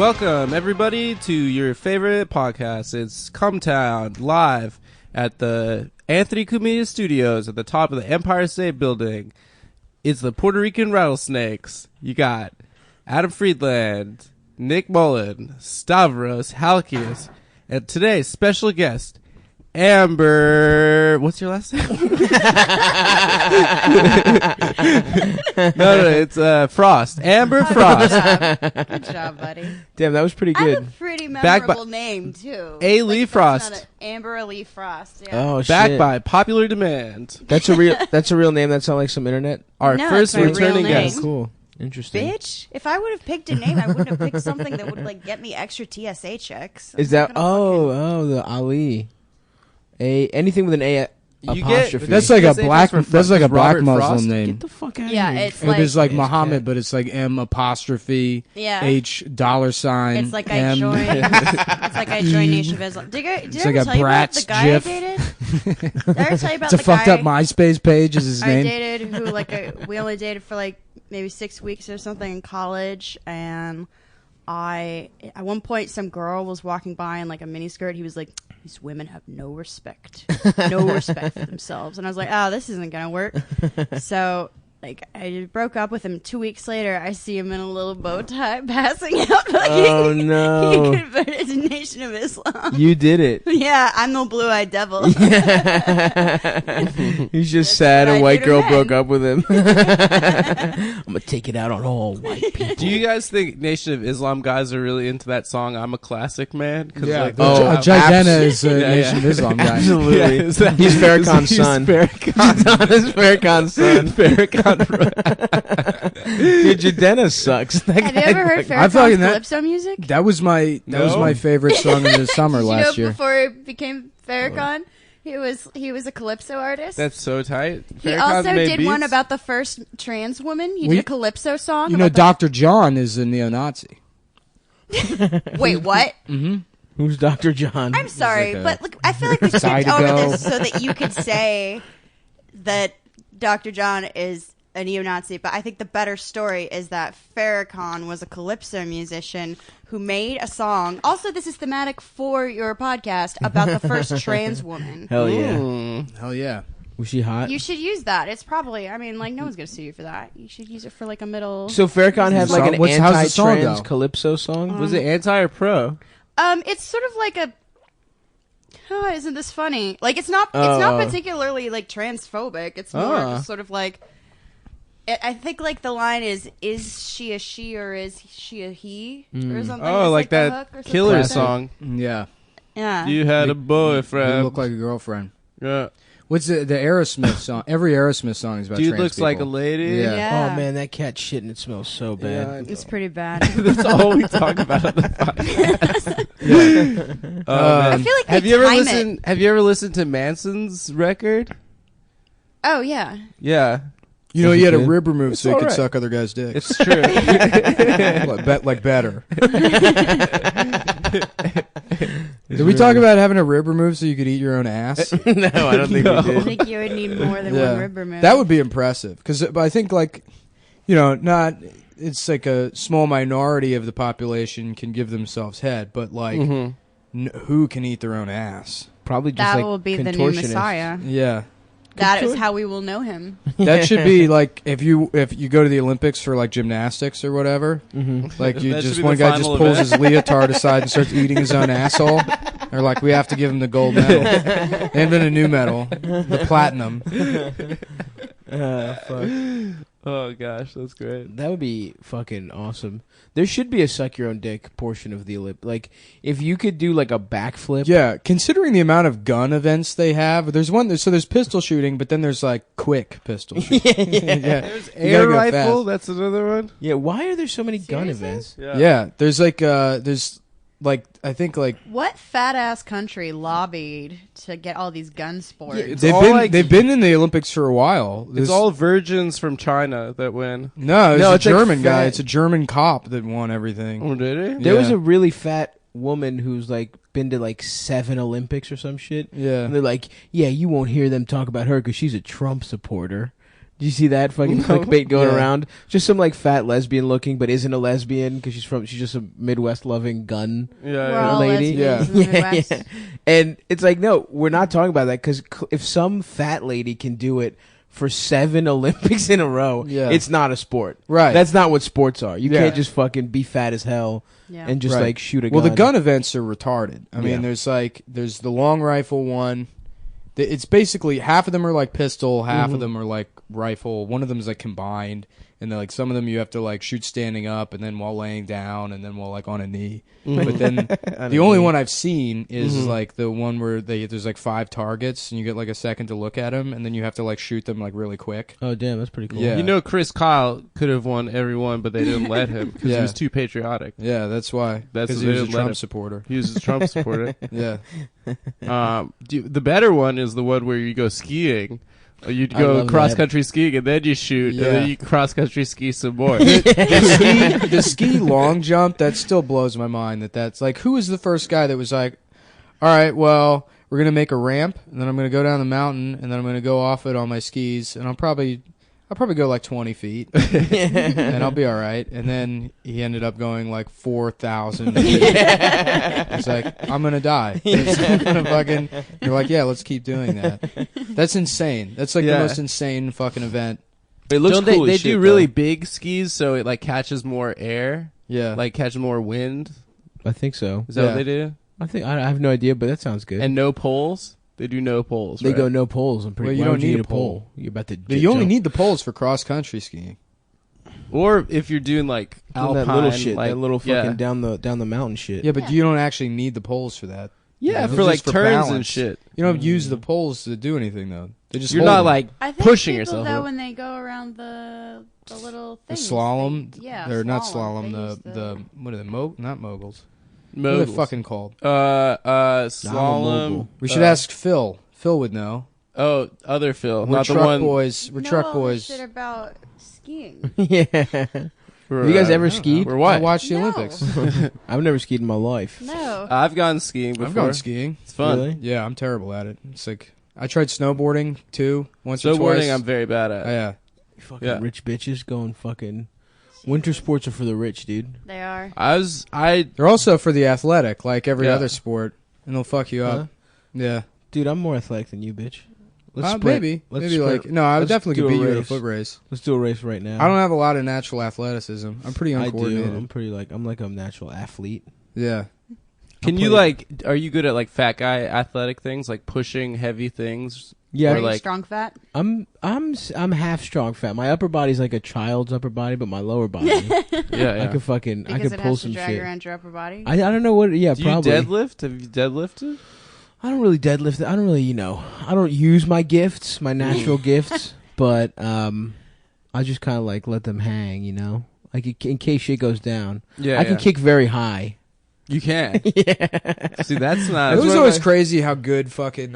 Welcome, everybody, to your favorite podcast. It's Cumtown, live at the Anthony Cumia Studios at the top of the Empire State Building. It's the Puerto Rican Rattlesnakes. You got Adam Friedland, Nick Mullen, Stavros Halkias, and today's special guest, Amber. What's your last name? no, it's Frost. Amber Frost. Good job, buddy. Damn, that was pretty good. I have a pretty memorable name, too. A. Lee Frost. Amber Lee Frost. Yeah. Oh, Backed shit. by popular demand. That's a real name. That sounds like some internet. Our No, first it's my returning real name. guest. Cool. Interesting. Bitch, if I would have picked a name, I wouldn't have picked something that would like get me extra TSA checks. Is that the Ali? Anything with an A apostrophe. That's like a black. for That's like a black Robert Muslim Frost? name. Get the fuck out Yeah, of here. it's like There's like Yes, Muhammad, cat. but it's like M apostrophe Yeah. H $sign. It's like I M. joined. It's like I joined Nation of Islam. Did I It's ever like a tell you about Bratz the guy GIF. I dated? Did I ever tell you about It's a the fucked guy up MySpace page. Is his I name? dated who we only dated for like maybe 6 weeks or something in college, and at one point some girl was walking by in like a miniskirt. He was like, "These women have no respect for themselves," and I was like, "Oh, this isn't gonna work." So like I broke up with him. 2 weeks later, I see him in a little bow tie passing out. Like, Oh, no. He converted to Nation of Islam. You did it. Yeah, I'm the blue-eyed devil. He's just That's sad what a I white do to girl men. broke up with him. I'm gonna take it out on all white people. Do you guys think Nation of Islam guys are really into that song, I'm a Classic Man? 'Cause, Yeah, like, Jidena is a Yeah, Nation of Islam guy. Absolutely. Yeah, is that- He's Farrakhan's he's son. Farrakhan. He's Farrakhan's son. Farrakhan. Dude, Jadena sucks. That Have you guy ever heard fucking- I feel like Farrakhan's that- Calypso music? That was my No. favorite song of the summer Did you last know year. before he became Farrakhan, he was a calypso artist. That's so tight. He Farrakhan's also made did one beats? about the first trans woman. He We- did a calypso song. You know, about Dr. John is a neo-Nazi. Wait, what? Who's Dr. John? I'm sorry, like a but look, I feel like we skipped Zydeco. over this so that you could say that Dr. John is a neo-Nazi. But I think the better story is that Farrakhan was a calypso musician who made a song. Also, this is thematic for your podcast about the first trans woman. Hell yeah. Mm. Hell yeah. Was she hot? You should use that. It's probably, I mean, like, no one's going to sue you for that. You should use it for, like, a middle... So Farrakhan had like an How's the song anti-trans go? calypso song? Was it anti or pro? It's sort of like a... Oh, isn't this funny? Like, it's not particularly, like, transphobic. It's more just sort of like... I think, like, the line is she a she or is she a he? Or something. Oh, It's like the that hook or something Killer like that. song. Yeah. Yeah. You had a You boyfriend. look like a girlfriend. Yeah. What's the Aerosmith song? Every Aerosmith song is about Dude trans looks like a people. lady. Yeah. Yeah. Oh man, that cat shit and it smells so bad. It's pretty bad. That's all we talk about on the podcast. I feel like they have you ever time it. listened? Have you ever listened to Manson's record? Oh, yeah. Yeah, You know, Is he it had a good? rib removed so he could alright. suck other guys' dicks. it's true. like better. Did we talk about having a rib removed so you could eat your own ass? No, I don't think No. we I did. think you would need more than one rib removed. That would be impressive because I think, like, you know, not it's like a small minority of the population can give themselves head, but like, who can eat their own ass? Probably just That like will be the new contortionists. Messiah. Yeah, That is how we will know him. that should be like if you go to the Olympics for like gymnastics or whatever, like you That should just be one the guy just final pulls event. his leotard aside and starts eating his own asshole. They're like, we have to give him the gold medal. They invent a new medal, the platinum. Fuck. Oh gosh, that's great. That would be fucking awesome. There should be a suck your own dick portion of the Olymp. Like, if you could do like a backflip. Yeah, considering the amount of gun events they have, there's there's pistol shooting, but then there's like quick pistol shooting. yeah. There's You air gotta go rifle. fast. That's another one. Yeah, why are there so many gun Seriously? events? Yeah, there's I think like What fat ass country lobbied to get all these gun sports? Yeah, it's they've all been like- they've been in the Olympics for a while. It's all virgins from China that win. no, No, it's a it's like German guy. fat- It's a German cop that won everything. Oh, did he? There was Yeah. a really fat woman who's like been to like 7 Olympics or some shit. Yeah. And they're like, yeah, you won't hear them talk about her because she's a Trump supporter. Did you see that fucking clickbait going Yeah. around? Just some like fat lesbian looking, but isn't a lesbian because she's just a Midwest loving gun. We're Yeah, all lady. lesbians in the Midwest. And it's like, no, we're not talking about that because if some fat lady can do it for 7 Olympics in a row, Yeah. it's not a sport. Right. That's not what sports are. You Yeah. can't just fucking be fat as hell Yeah. and just Right. like shoot a gun. Well, the gun events are retarded. I mean, Yeah. there's the long rifle one. It's basically half of them are like pistol, half of them are like rifle. One of them is like combined, and then like some of them you have to like shoot standing up, and then while laying down, and then while like on a knee. But then the only one I've seen is like the one where there's like 5 targets, and you get like a second to look at them, and then you have to like shoot them like really quick. Oh, damn, that's pretty cool. Yeah. You know, Chris Kyle could have won every one, but they didn't let him because he Yeah. was too patriotic. Yeah, that's why. That's Because what he they was a didn't let Trump him. supporter. He was a Trump supporter. Yeah. The better one is the one where you go skiing. You'd I go love cross that. country skiing and then you shoot, Yeah. and then you cross country ski some more. The ski long jump, that still blows my mind. That's like, who was the first guy that was like, all right, well, we're going to make a ramp, and then I'm going to go down the mountain, and then I'm going to go off it on my skis, and I'll probably go like 20 feet, and I'll be all right. And then he ended up going like 4,000 feet. It's like, I'm going to die. It's gonna fucking, you're like, yeah, let's keep doing that. That's insane. That's like Yeah. the most insane fucking event. It looks Don't cool. they They do do though. really big skis, so it like catches more air, Yeah. like catches more wind. I think so. Is that Yeah. what they do? I have no idea, but that sounds good. And no poles. They do no poles. they right? go no poles. I'm pretty. Well, you why don't would need need a pole. You're about to. But you only jump. need the poles for cross country skiing. Or if you're doing like Doing alpine, that little shit, like, that little fucking yeah. down the mountain shit. Yeah, but Yeah. you don't actually need the poles for that. Yeah, It's for like just for turns and balance. shit. You don't use the poles to do anything though. They just You're hold not them. like I think pushing people, yourself. though, when they go around the little the things, slalom. yeah, or not They slalom. use The what are they? Not moguls. What are moguls. they fucking called? Slalom. mogul. We should ask Phil. Phil would know. Oh, other Phil, We're not the truck one. boys. We're know truck all this boys. shit about skiing. yeah. For, Have you guys ever I don't skied? For I what? watched the No. Olympics. I've never skied in my life. No, I've gone skiing before. I've gone skiing. It's fun. Really? Yeah, I'm terrible at it. It's like I tried snowboarding too once or twice. Snowboarding, I'm very bad at. Yeah. Fucking Yeah. rich bitches going fucking. Winter sports are for the rich, dude. they are. I They're also for the athletic, like every Yeah. other sport, and they'll fuck you up. Huh? Yeah. Dude, I'm more athletic than you, bitch. Sprint. Maybe. Let's Maybe sprint. like no, I would Let's definitely do could a beat you in a race. foot race. Let's do a race right now. I don't have a lot of natural athleticism. I'm pretty I uncoordinated. do. I'm pretty like I'm like a natural athlete. Yeah. can I'll you play- like? Are you good at like fat guy athletic things, like pushing heavy things? Yeah, Are Or you like- strong fat? I'm half strong fat. My upper body's like a child's upper body, but my lower body, Yeah, I could fucking I Because could it pull has to some drag shit. around your upper body. I don't know what. Yeah, Do you probably. deadlift? Have you deadlifted? I don't really deadlift. I don't really, I don't use my gifts, my natural gifts, but I just kind of like let them hang, like in case shit goes down. Yeah, I can kick very high. You can. Yeah. See, that's not. It was that's always one of crazy how good fucking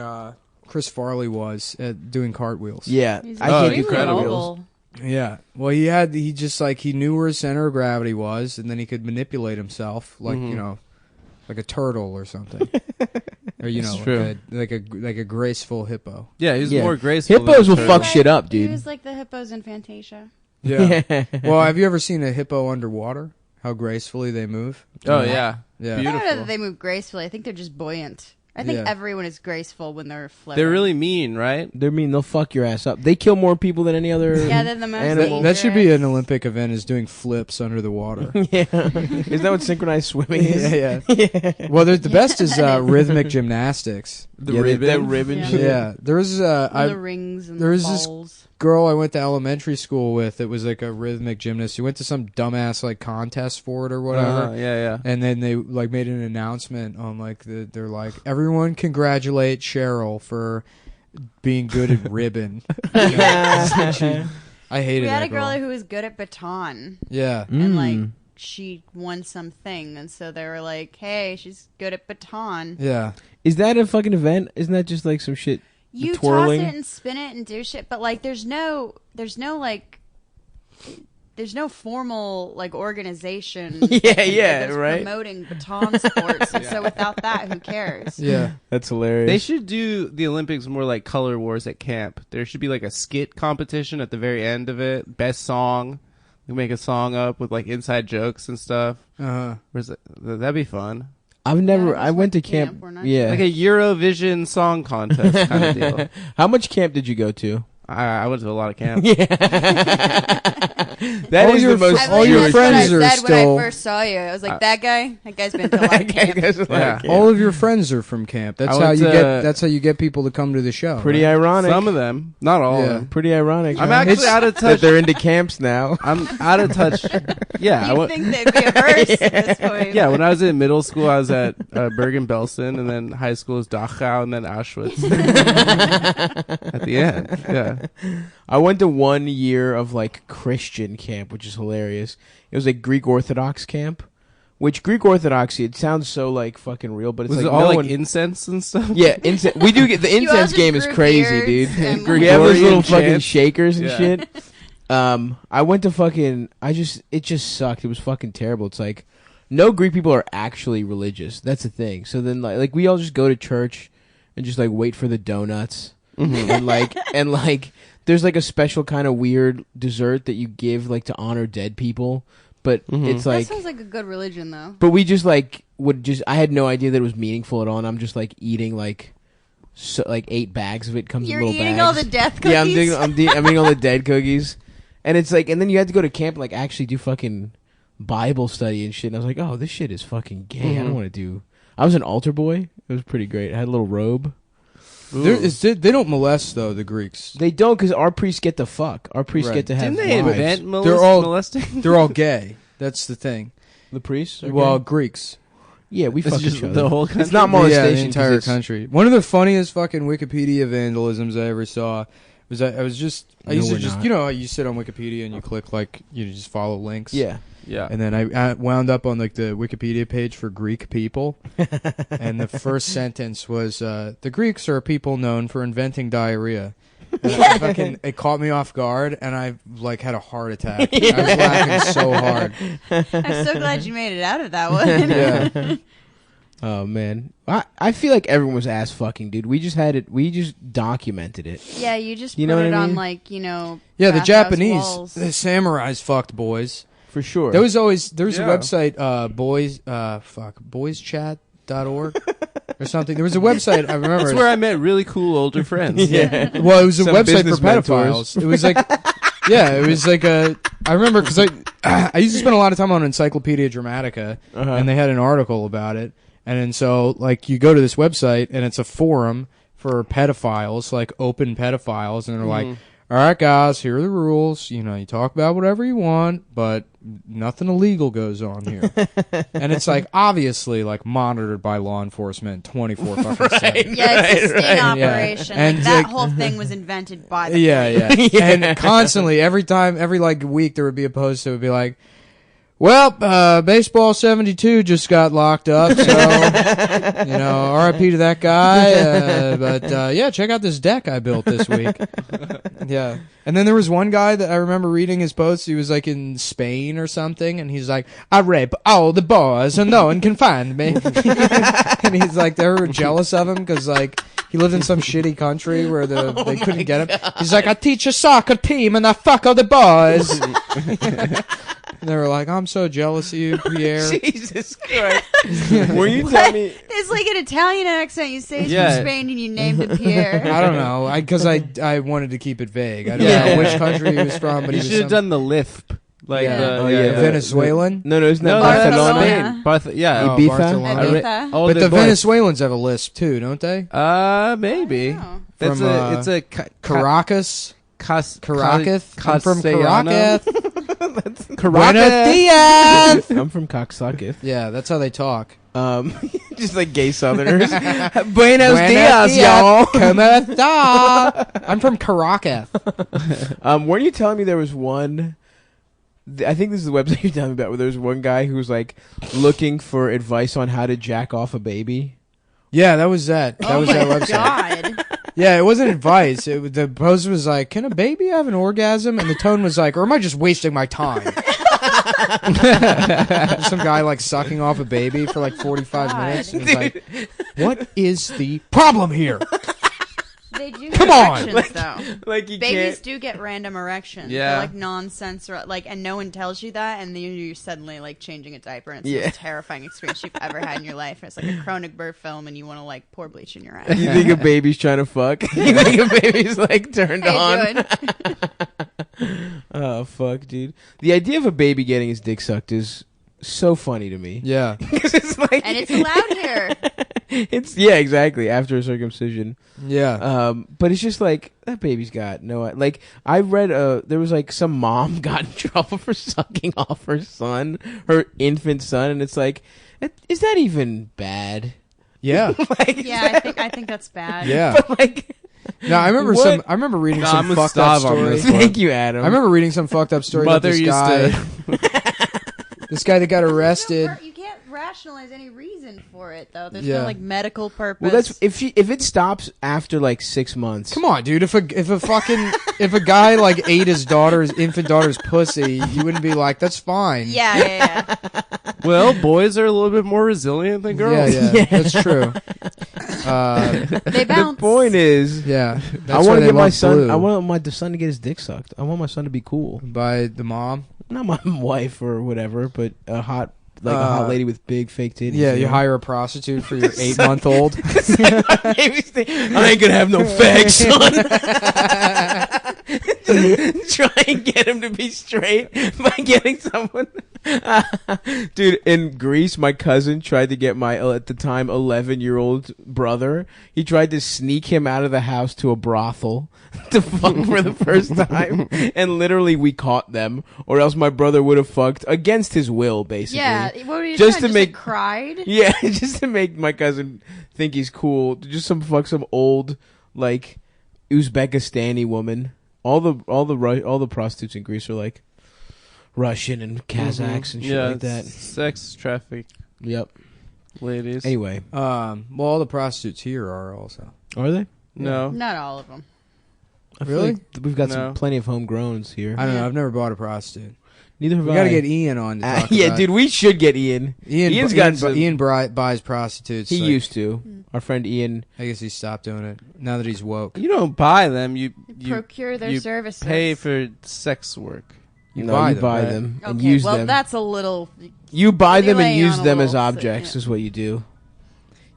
Chris Farley was at doing cartwheels. Yeah, He's I can't do extremely cartwheels. mobile. Yeah. Well, he just like he knew where his center of gravity was, and then he could manipulate himself like like a turtle or something, or It's true. like a graceful hippo. Yeah, he's Yeah. more graceful. Hippos than will a fuck turtle. shit up, He dude. was like the hippos in Fantasia. Yeah. Well, have you ever seen a hippo underwater? How gracefully they move. Oh yeah, Yeah. I don't know beautiful. that they move gracefully. I think they're just buoyant. I think Yeah. everyone is graceful when they're floating. They're really mean, right? They're mean. They'll fuck your ass up. They kill more people than any other. Yeah, they're the most Animal. That should be an dangerous. Olympic event, is doing flips under the water. Yeah. Is that what synchronized swimming is? yeah. Well, the best is rhythmic gymnastics. The Yeah, ribbon. that ribbon Yeah. shit. Yeah, there was And the rings and there the is this- balls. girl I went to elementary school with. It was like a rhythmic gymnast. She went to some dumbass like contest for it or whatever. Yeah. And then they like made an announcement on like they're like, everyone congratulate Cheryl for being good at ribbon. I hated We had that a girl who was good at baton, Yeah. and like Mm. she won something, and so they were like, "Hey, she's good at baton." Yeah. Is that a fucking event? Isn't that just like some shit? You twirling? toss it and spin it and do shit, but like there's no like there's no formal like organization. Yeah, that's right. Promoting baton sports, and so without that, who cares? Yeah. That's hilarious. They should do the Olympics more like Color Wars at camp. There should be like a skit competition at the very end of it. Best song. You make a song up with like inside jokes and stuff. That'd be fun. I've never. Yeah, I went to camp. Yeah, Like a Eurovision song contest kind of deal. How much camp did you go to? I went to a lot of camp. That is the most. all your friends are that's what I said still- when I first saw you. I was like, that guy's been to a lot of camp. Yeah. All of your friends are from camp. That's I how went you to- get. That's how you get people to come to the show. Pretty right? ironic. Some of them, not all of Yeah. them. Pretty ironic. I'm huh? actually out of that touch. they're into camps now. I'm out of touch. Yeah, You think they'd be averse at this point? yeah. When I was in middle school, I was at Bergen-Belsen, and then high school is Dachau, and then Auschwitz. At the end, yeah. I went to 1 year of like Christian camp, which is hilarious. It was like Greek Orthodox camp, which Greek Orthodoxy, it sounds so like fucking real, but it's Was like it all no like one. incense and stuff? Yeah, we do get the You all incense just game is grew crazy, beards dude. and We have those Gregorian little fucking chants. shakers and Yeah. shit. I went to fucking. It just sucked. It was fucking terrible. It's like no Greek people are actually religious. That's the thing. So then like we all just go to church and just like wait for the donuts and like there's like a special kind of weird dessert that you give like to honor dead people, but it's That like. sounds like a good religion, though. But we just like I had no idea that it was meaningful at all, and I'm just like eating like 8 bags of it. Comes You're in little eating bags. all the death cookies. Yeah, I'm eating all the dead cookies, and it's like, and then you had to go to camp and like actually do fucking Bible study and shit. And I was like, oh, this shit is fucking gay. I don't want to do. I was an altar boy. It was pretty great. I had a little robe. They don't molest though the Greeks. They don't, because our priests get to fuck. Our priests Right. get to have Didn't they wives. invent They're all- molesting? They're all gay. That's the thing. the priests. are Well, gay? Greeks. yeah, we It's fuck just each other. the whole country. It's not Yeah, molestation. the 'cause entire it's- country. One of the funniest fucking Wikipedia vandalisms I ever saw was I used No, to we're just not. you know you sit on Wikipedia and you click like you just follow links. Yeah. Yeah. And then I wound up on like the Wikipedia page for Greek people, and the first sentence was the Greeks are a people known for inventing diarrhea. And it caught me off guard, and I like had a heart attack. I was laughing so hard. I'm so glad you made it out of that one. Yeah, Oh man, I feel like everyone was ass fucking, dude. We just had it. We just documented it. Yeah, you just You put know it what I on mean? like the bathhouse Japanese, walls. the samurais fucked boys. For sure. There was a website, boyschat.org or something. There was a website I remember. That's where I met really cool older friends. yeah. Well, it was a Some website for business mentors. pedophiles. It was like, yeah, it was like a. I remember because I used to spend a lot of time on Encyclopedia Dramatica, Uh-huh. and they had an article about it. And then so like you go to this website and it's a forum for pedophiles, like open pedophiles, and they're like, all right, guys, here are the rules. You know, you talk about whatever you want, but nothing illegal goes on here. And it's like obviously like monitored by law enforcement 24 fucking 7. Yeah, it's a sting Yeah. operation. And Like, that like- whole thing was invented by the Yeah, police. yeah. And constantly, every like week, there would be a post that would be like, well, baseball 72 just got locked up, so, you know, RIP to that guy. But yeah, check out this deck I built this week. Yeah. And then there was one guy that I remember reading his post. He was like in Spain or something, and he's like, I rape all the boys and no one can find me. And he's like, they were jealous of him because like, he lived in some shitty country where they couldn't get him. He's like, I teach a soccer team and I fuck all the boys. And they were like, I'm so jealous of you, Pierre. Jesus Christ. Were you telling me? It's like an Italian accent. You say he's Yeah. from Spain and you named him Pierre. I don't know, because I wanted to keep it vague. I don't Yeah. know which country he was from, but You he was should have some- done the lisp. Like Yeah. the, Oh, yeah, yeah. yeah. Venezuelan. No, isn't that No, that's Barcelona. Spain. Yeah. Oh, Ibiza? Barcelona. Ibiza. Oh, But the boys. Venezuelans have a lisp too, don't they? Maybe. know. That's From, it's a Caracas. Caracas. I'm from Caracas. Caracas. Diaz. I'm from Coxsucketh. Yeah, that's how they talk. Just like gay Southerners. Buenos dias, y'all. y'all. I'm from Caracas. Weren't you telling me there was one? I think this is the website you're telling me about, where there was one guy who was like looking for advice on how to jack off a baby. Yeah, that was that. That Oh was my that website. God. Yeah, it wasn't advice. The post was like, "Can a baby have an orgasm?" And the tone was like, "Or am I just wasting my time?" Some guy like sucking off a baby for like 45 God. minutes. And he's like, "What is the problem here?" They do Come get on! erections, though. Like you Babies can't. do get random erections. Yeah. They're like nonsense, and no one tells you that, and then you're suddenly like changing a diaper, and it's the most terrifying experience you've ever had in your life. It's like a Cronenberg film, and you want to like pour bleach in your eyes. You think a baby's trying to fuck? You think a baby's like turned How on? you doing? Oh fuck, dude. The idea of a baby getting his dick sucked is so funny to me. Yeah. 'Cause it's like, And it's allowed here. it's exactly after a circumcision. Yeah. But it's just like that baby's got no. Like I read, there was like some mom got in trouble for sucking off her infant son, and it's like, is that even bad? Yeah. Like, Yeah, I think that's bad. Yeah. but like, No, I remember What? I remember reading No, some I'm fucked up stop on story. this one. thank you, Adam. I remember reading some fucked up story Mother about this used guy. to. This guy that got arrested. You can't rationalize any reason for it, though. There's Yeah. no like medical purpose. Well, that's if it stops after like 6 months. Come on, dude. If a guy like ate his infant daughter's pussy, you wouldn't be like, "That's fine." yeah. Well, boys are a little bit more resilient than girls. Yeah, that's true. They The bounce. point is, Yeah, I that's why want to they get my love son. Blue. I want my son to get his dick sucked. I want my son to be cool. by the mom. Not my wife or whatever, but a hot lady with big fake titties. Yeah, you hire a prostitute for your 8-month-old. I ain't gonna have no fags, son. Try and get him to be straight by getting someone. Dude, in Greece, my cousin tried to get my, at the time, 11-year-old brother. He tried to sneak him out of the house to a brothel to fuck for the first time. And literally, we caught them. Or else my brother would have fucked against his will, basically. Yeah. What were you Just doing? to make- like, cried? Yeah, just to make my cousin think he's cool. Just fuck some old, like, Uzbekistani woman. All the prostitutes in Greece are like Russian and Kazakhs and shit like that. Sex traffic, Yep. ladies. Anyway, Well, all the prostitutes here are also. are they? No. Not all of them. I feel Really? like we've got No. plenty of homegrowns here. I don't know. I've never bought a prostitute. Neither have We I. got to get Ian on to talk yeah, about dude, we should get Ian. Ian's got some- Ian buys prostitutes. He like, used to. Our friend Ian. I guess he stopped doing it now that he's woke. You don't buy them. You Procure their you services. pay for sex work. You No, buy you them, buy right? them and Okay, use well, them. that's a little. You buy them and Laying use on a them as little, objects yeah. is what you do.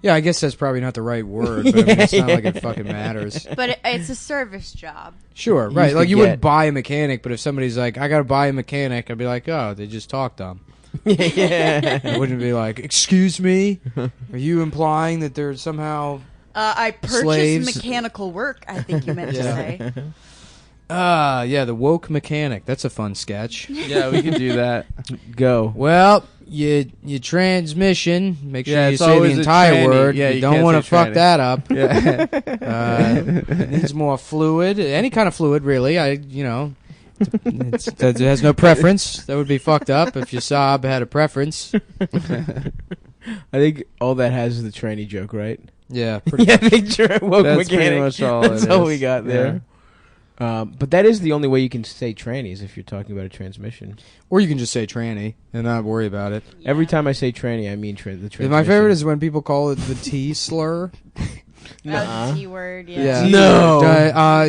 Yeah, I guess that's probably not the right word, but I mean, it's not like it fucking matters. But it's a service job. Sure, Used right. to Like you get- wouldn't buy a mechanic, but if somebody's like, "I got to buy a mechanic," I'd be like, "Oh, they just talk dumb." Yeah. I wouldn't be like, "Excuse me, are you implying that they're somehow?" I purchase Slaves. mechanical work. I think you meant to Yeah. say. Yeah, the woke mechanic. That's a fun sketch. Yeah, we can do that. Go. Well, your transmission. Make sure Yeah, you it's say the always a entire tranny. word. Yeah, you you don't can't want to say fuck tranny. that up. Yeah. It needs more fluid. Any kind of fluid, really. It has no preference. That would be fucked up if your Saab had a preference. I think all that has is the tranny joke, right? Yeah, pretty Yeah, picture woke That's pretty mechanic. much all That's it all is. we got there. But that is the only way you can say trannies if you're talking about a transmission. Or you can just say tranny and not worry about it. Every time I say tranny, I mean the transmission. My favorite is when people call it the T slur. Oh, the T word. Yeah. No.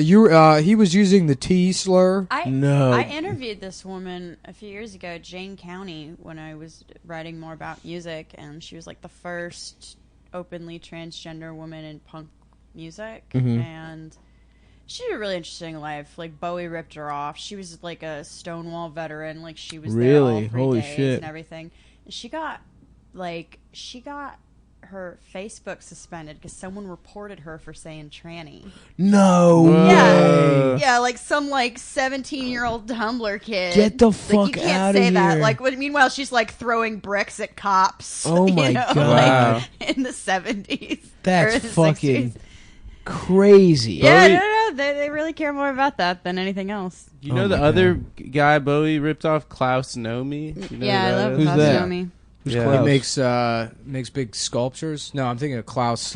He was using the T slur. No. I interviewed this woman a few years ago, Jane County, when I was writing more about music, and she was like the first openly transgender woman in punk music, Mhm. and she had a really interesting life. Like Bowie ripped her off. She was like a Stonewall veteran. Like she was there Really? all 3 Holy days shit. and everything. And she got her Facebook suspended because someone reported her for saying tranny. No. Whoa. Yeah, like some 17-year-old Tumblr kid. Get the Like, fuck you can't outta say that. here. Like, meanwhile, she's like throwing bricks at cops. Oh my you know, God. Wow. Like, in the 70s. That's or the fucking 60s. crazy. Yeah, Bowie- no. They really care more about that than anything else. You know Oh the my other guy Bowie ripped off, Klaus Nomi? You know Yeah, I who that love is? Who's Klaus that? Nomi. Who's Yeah. Klaus? He makes big sculptures. No, I'm thinking of Klaus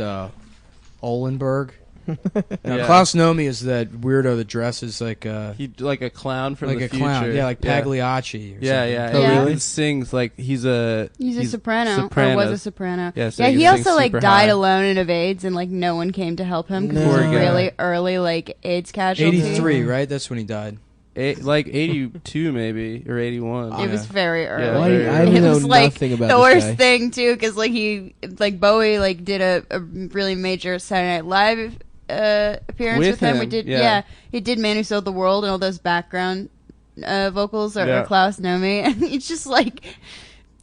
Olenberg. Now, Yeah. Klaus Nomi is that weirdo that dresses like He like a clown from like the a future. clown. Yeah, like Pagliacci. Or Yeah, something. yeah. Oh, yeah. really? He sings like he's a soprano. Or soprano. was a soprano. Yeah, so Yeah, he he sings also like super died high. alone of AIDS, and like no one came to help him because No. he was Poor guy. really early like AIDS casualty. 83, right? That's when he died. Like 82 maybe or 81. It was very early. Yeah, Why very do I early. It know was like nothing about the this worst guy. thing too, because like Bowie like did a really major Saturday Night Live appearance With with him. We him, did, yeah. he did "Man Who Sold the World" and all those background vocals are Yeah. Klaus Nomi, and he's just like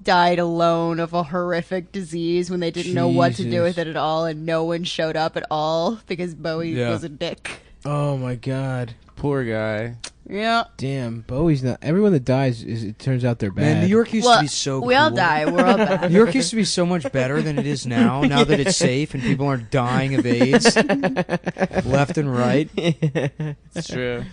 died alone of a horrific disease when they didn't know what to do Jesus. with it at all, and no one showed up at all because Bowie Yeah. was a dick. Oh my god. Poor guy. Yeah. Damn, Bowie's not. Everyone that dies, it turns out they're bad. Man, New York used Well, to be so we cool. all die. We're all bad. New York used to be so much better than it is now. Now that it's safe and people aren't dying of AIDS left and right. It's true.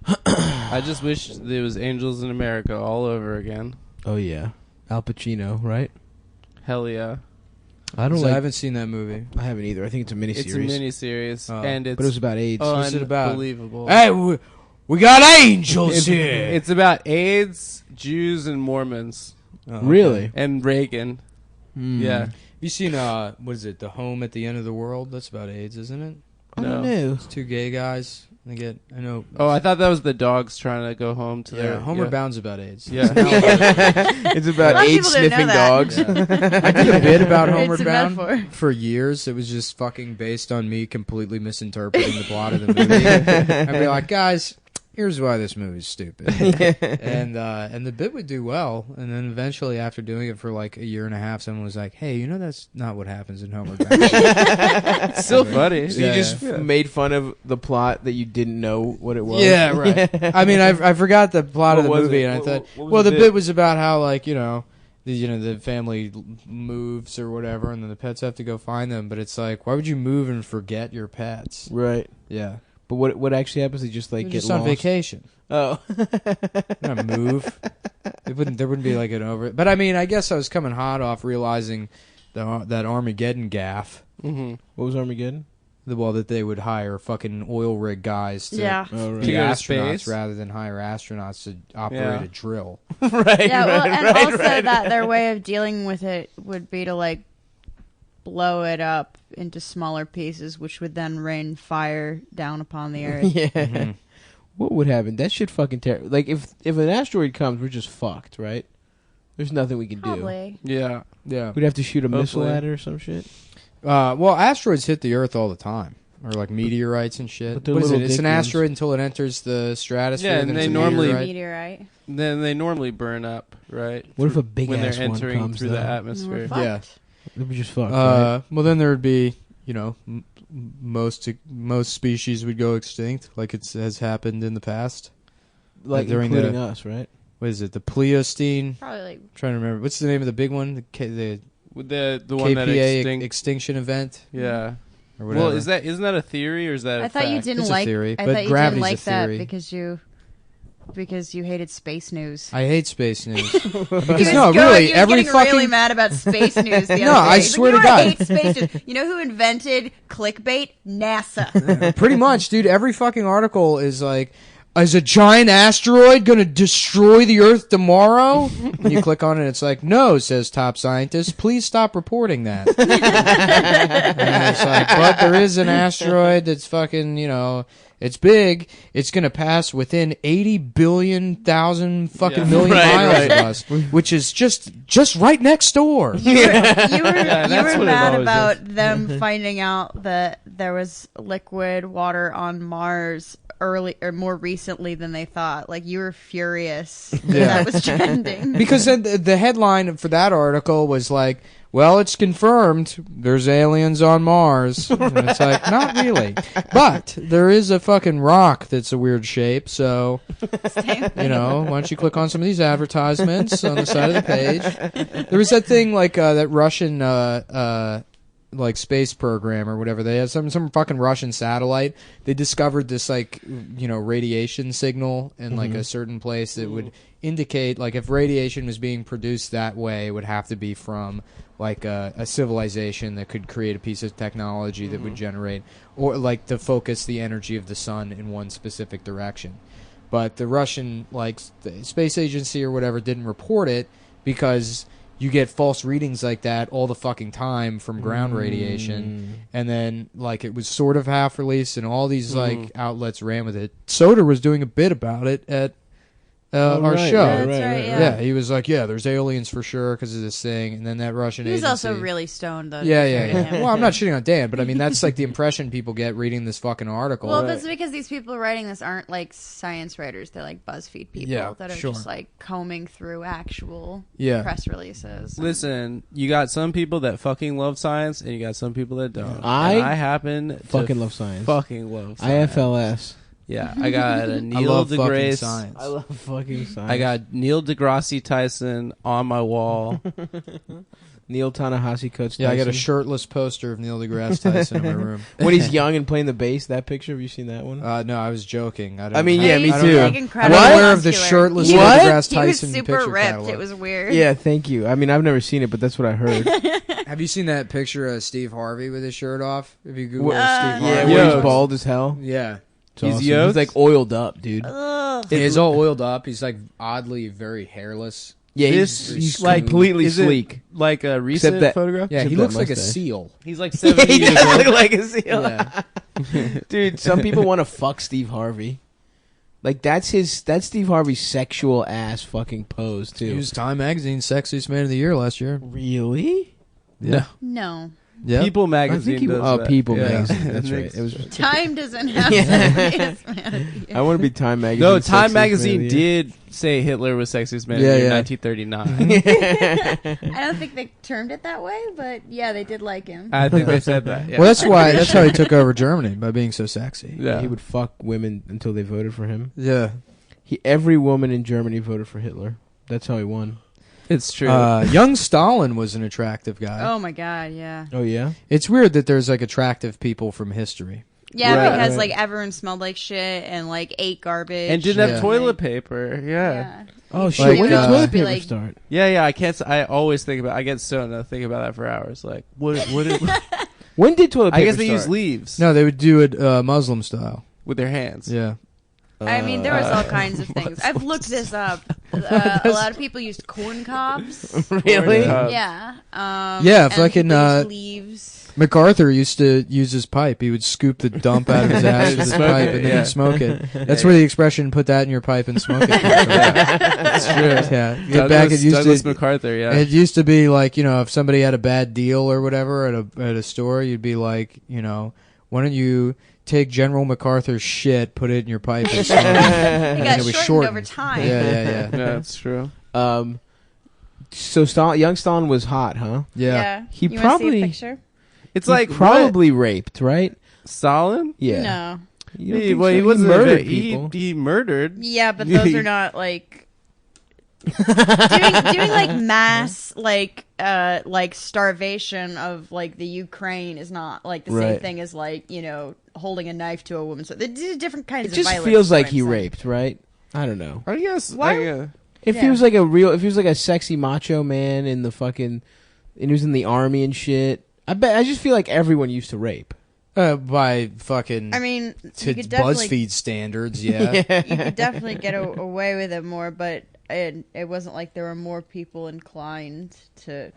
I just wish there was Angels in America all over again. Oh yeah, Al Pacino, right? Hell yeah. I don't So like. I haven't seen that movie. I haven't either. I think it's a miniseries. It's a miniseries, Oh. and it's but it was about AIDS. What's it about? unbelievable. Hey, we got angels here. It's about AIDS, Jews, and Mormons, Oh, okay. Really? and Reagan. Hmm. Yeah. Have you seen what is it? The Home at the End of the World? That's about AIDS, isn't it? I don't No. know. It's two gay guys. They get. I know. Oh, I thought that was the dogs trying to go home to Yeah, their Homeward Bound's about AIDS. Yeah. It's A about lot of AIDS people didn't know sniffing that. dogs. Yeah. I did a bit about Homeward It's a Bound metaphor. for years. It was just fucking based on me completely misinterpreting the plot of the movie. I'd be like, guys, here's why this movie's stupid. And the bit would do well, and then eventually, after doing it for like a year and a half, someone was like, "Hey, you know that's not what happens in Homeward Bound." It's still funny. So Yeah, you just yeah. made fun of the plot that you didn't know what it was. Yeah, right. I mean, I forgot the plot of the What was movie, it? and I What- thought, what was well, the the bit? bit was about how like the family moves or whatever, and then the pets have to go find them. But it's like, why would you move and forget your pets? Right. Yeah, But what actually happens? They just like They're get just on lost. vacation. Oh. Not move. There wouldn't be like an over. But I mean, I guess I was coming hot off realizing that Armageddon gaff. Mm-hmm. What was Armageddon? That they would hire fucking oil rig guys to Yeah. Oh, right. be To go to astronauts space? rather than hire astronauts to operate Yeah. a drill. right. Yeah, well, right, and right, also right. that their way of dealing with it would be to like blow it up into smaller pieces, which would then rain fire down upon the earth. Yeah. Mhm. What would happen? That shit fucking terrible. Like if an asteroid comes, we're just fucked, right? There's nothing we can do. Probably. Yeah. Yeah. We'd have to shoot a missile Hopefully. at it or some shit. Well, asteroids hit the Earth all the time, or like meteorites and shit. But they're What is it? little It's an dick ones. asteroid until it enters the stratosphere. Yeah, then and it's they a normally- meteorite. Meteorite. Then they normally burn up, right? What if a big when ass they're one entering comes through the though? We're atmosphere? fucked. Yeah. We'd be just fucked. Right? Well, then there would be, most species would go extinct, like it has happened in the past. Like during including the- us, right? What is it? The Pleistocene. Probably like I'm trying to remember. What's the name of the big one? The With the one that KPA extinct. extinction event Yeah. or whatever. Well, isn't that a theory or is that? I a thought you fact? didn't It's a like. theory, I but thought you gravity's didn't a like that theory. because you hated space news. I hate space news. He Because was no, going- really, he was every getting fucking really mad about space news. The No, other day. I He's swear like, to you know, I God. hate space news. You know who invented clickbait? NASA. Pretty much, dude. Every fucking article is like, is a giant asteroid going to destroy the Earth tomorrow? And you click on it, it's like, no, says top scientist. Please stop reporting that. And it's like, but there is an asteroid that's fucking, it's big. It's going to pass within 80 billion thousand fucking Yeah. million Right, miles right. of us, which is just right next door. You were that's what it mad always about them finding out that there was liquid water on Mars early or more recently than they thought. Like you were furious that Yeah. that was trending. Because then the headline for that article was like, well, it's confirmed there's aliens on Mars. And it's like, not really. But there is a fucking rock that's a weird shape, so, why don't you click on some of these advertisements on the side of the page. There was that thing like that Russian like space program or whatever. They had some fucking Russian satellite. They discovered this like radiation signal in like a certain place that would indicate like if radiation was being produced that way, it would have to be from like a civilization that could create a piece of technology that would generate or like to focus the energy of the sun in one specific direction. But the Russian the space agency or whatever didn't report it because you get false readings like that all the fucking time from ground radiation. And then, like, it was sort of half released, and all these, like, outlets ran with it. Soder was doing a bit about it at our show. Yeah, that's right, Yeah, he was like, yeah, there's aliens for sure because of this thing. And then that Russian He was agency. also really stoned, though. Yeah. Well, I'm not shitting on Dan, but I mean, that's like the impression people get reading this fucking article. Well, that's because these people writing this aren't like science writers. They're like BuzzFeed people that are just like combing through actual press releases. Listen, you got some people that fucking love science, and you got some people that don't. I happen fucking to love science. Fucking love science. IFLS. Yeah, I got a Neil I love fucking deGrasse. science. I love fucking science. I got Neil deGrasse Tyson on my wall. Neil Tanahashi Coach Tyson. Yeah, I got a shirtless poster of Neil deGrasse Tyson in my room. When he's young and playing the bass, that picture, have you seen that one? No, I was joking. I mean, yeah, me He's, too. like, incredibly I'm aware of the muscular. shirtless He Neil was- deGrasse Tyson He was super picture ripped. catalog. It was weird. Yeah, thank you. I mean, I've never seen it, but that's what I heard. Have you seen that picture of Steve Harvey with his shirt off? If you Google What- Steve yeah, Harvey. where Yo. he's bald as hell. Yeah. It's He's awesome. yoked? He's like oiled up, dude. Ugh. He's all oiled up. He's like oddly very hairless. Yeah, This he's like completely is it sleek. like a recent that- photograph. Yeah, Except he that looks like a mustache. seal. He's like 70 He years does look old. like a seal. Yeah. Dude, some people want to fuck Steve Harvey. Like that's Steve Harvey's sexual ass fucking pose too. He was Time Magazine's Sexiest Man of the Year last year. Really? Yeah. No. Yeah. People I magazine. think he does that. People Yeah. magazine. That's right. Makes- It was. Time doesn't have Yeah. to I want to be Time magazine. No, sexiest Time man magazine of the year. did say Hitler was sexiest man Yeah, in yeah. 1939. I don't think they termed it that way, but yeah, they did like him. I think they said that. Yeah. Well, that's how he took over Germany, by being so sexy. Yeah. He would fuck women until they voted for him. Yeah. Every woman in Germany voted for Hitler. That's how he won. It's true. Young Stalin was an attractive guy. Oh my god, yeah. Oh yeah. It's weird that there's like attractive people from history. Yeah, Right, because right. like everyone smelled like shit and like ate garbage. and didn't Yeah. have toilet paper. Yeah. Oh shit. Like, when did toilet be paper like- start? Yeah. I can't. I always think about. I get stoned. I think about that for hours. Like, what? When did toilet paper I guess they start? use leaves No, they would do it Muslim style. with their hands. Yeah. I mean, there was all kinds of things. I've looked this up. A lot of people used corn cobs. Really? Yeah. Yeah, and fucking, people used leaves. MacArthur used to use his pipe. He would scoop the dump out of his ass with his Smoke pipe it, and then yeah. he'd smoke it. That's where the expression "put that in your pipe and smoke it" comes from. That's true. Yeah, get back. It used Douglas to. MacArthur. Yeah. It used to be like, if somebody had a bad deal or whatever at a store, you'd be like, why don't you take General MacArthur's shit, put it in your pipe, and smoke it. It And got it was shortened over shortened. time. Yeah. Yeah, that's true. So young Stalin was hot, huh? Yeah. He You wanna see a probably- picture? It's He like probably raped, right? what? Stalin. Yeah. No. You don't He, think well, so? he wasn't murdered he, people. he murdered. Yeah, but those are not like doing like mass like starvation of like the Ukraine is not like the same Right. thing as like holding a knife to a woman. So they're different kinds It of just violence. feels is what like I'm he saying. raped, right? I don't know. I guess. Why- If he Yeah. was like if he was like a sexy macho man in the fucking, and he was in the army and shit, I just feel like everyone used to rape. By fucking I mean, to you could definitely BuzzFeed standards, yeah. you could definitely get away with it more, but it wasn't like there were more people inclined to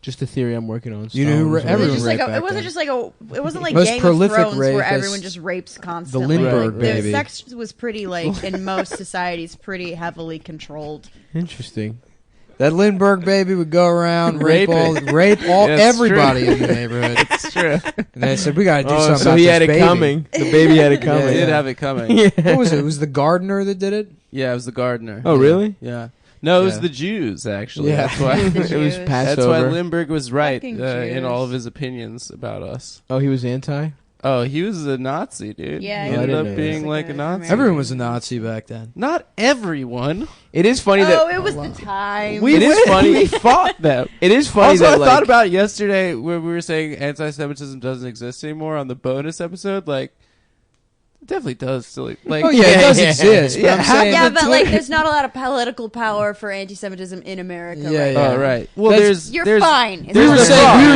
Just a theory I'm working on. You know who Stalin was It everyone was just raped like back it wasn't then. just like it wasn't like Most Game of prolific Thrones where rapist, everyone just rapes constantly. Lindbergh Like, baby. The sex was pretty like in most societies pretty heavily controlled. interesting. That Lindbergh baby would go around rape all That's everybody true. in the neighborhood. It's true. And they said we got to do something. So about he this had it baby. coming. The baby had it He coming. did Yeah. have it coming. What was it? It was the gardener that did it. Yeah, it was the gardener. Oh, really? Yeah. No, it was Yeah. the Jews actually. Yeah. That's why. The It was Jews. Passover. That's why Lindbergh was right Fucking in all Jews. of his opinions about us. Oh, he was anti? Oh, he was a Nazi, dude. Yeah, he he ended was. up being like a Nazi. Everyone was a Nazi back then. Not everyone. It is funny Oh, that it was the time. It is funny. We fought them. it is funny Also, that I like, thought about it yesterday when we were saying anti-Semitism doesn't exist anymore on the bonus episode. Like, it definitely does. Still, like, Oh yeah, it does exist. But Yeah, I'm saying, yeah, but like, there's not a lot of political power for anti-Semitism in America. Yeah, right yeah. now. Oh, right. Well, That's- You're fine. we were the